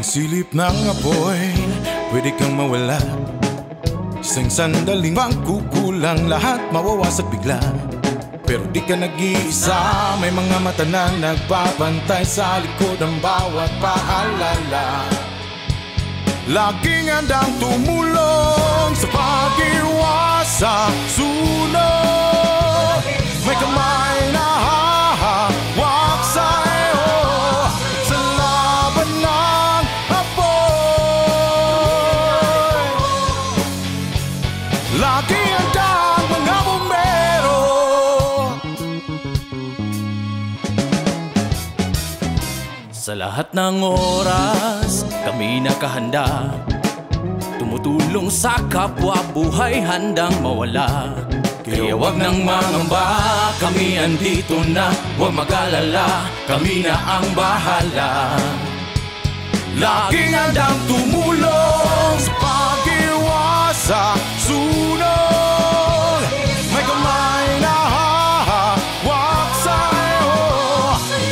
silip ng apoy, pwede kang mawala. Isang sandaling pangkukulang, lahat mawawasak bigla. Pero di ka nag-iisa, may mga mata na nagbabantay sa likod ng bawat paalala. Laging handang tumulong sa pag-iwas sa sunog. May kamay na hahawak sa'yo sa laban ng apoy. Laging handang mga bumbero. Sa lahat ng oras, kami nakahanda, tumutulong sa kapwa buhay, handang mawala. Kaya wag nang mangamba, kami andito na, wag mag-alala, kami na ang bahala. Laging handang tumulong sa pag-iwas sa sunog. May kamay na hahawak sa'yo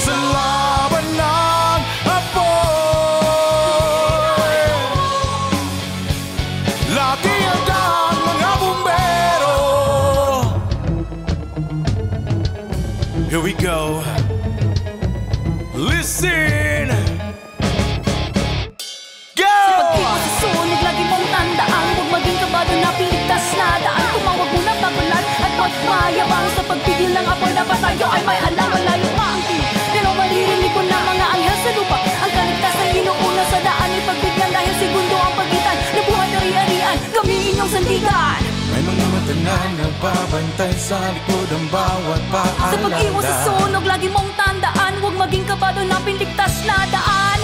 sa laban ng apoy. Laging handang mga bumbero. Here we go. Listen. Sunog, lagi mong tandaan, huwag maging kabado na piligtas na daan. Tumawag muna bagulan at magmayabang sa pagpigil ng apoy na pa tayo ay may alam. Malayo pa ang tingin, pero maririnig ko na mga anghel sa lupa. Ang kaligtasan inuuna sa daan, ipagbigyan dahil segundo ang pagitan. Nabuhat ari-arian, kami inyong sandigan. May mga mata na nagbabantay sa likod ng bawat paalala. Sa pag-iwas sa sunog, lagi mong tandaan, huwag maging kabado na piligtas na daan.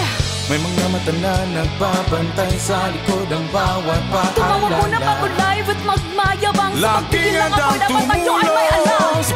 May mga mata na nagbabantay sa likod ng bawat paalala. Tumawag muna bago live at magmayabang sa Laging pagpigil ng apoy handang na pa tayo ay may alam. tumulong sa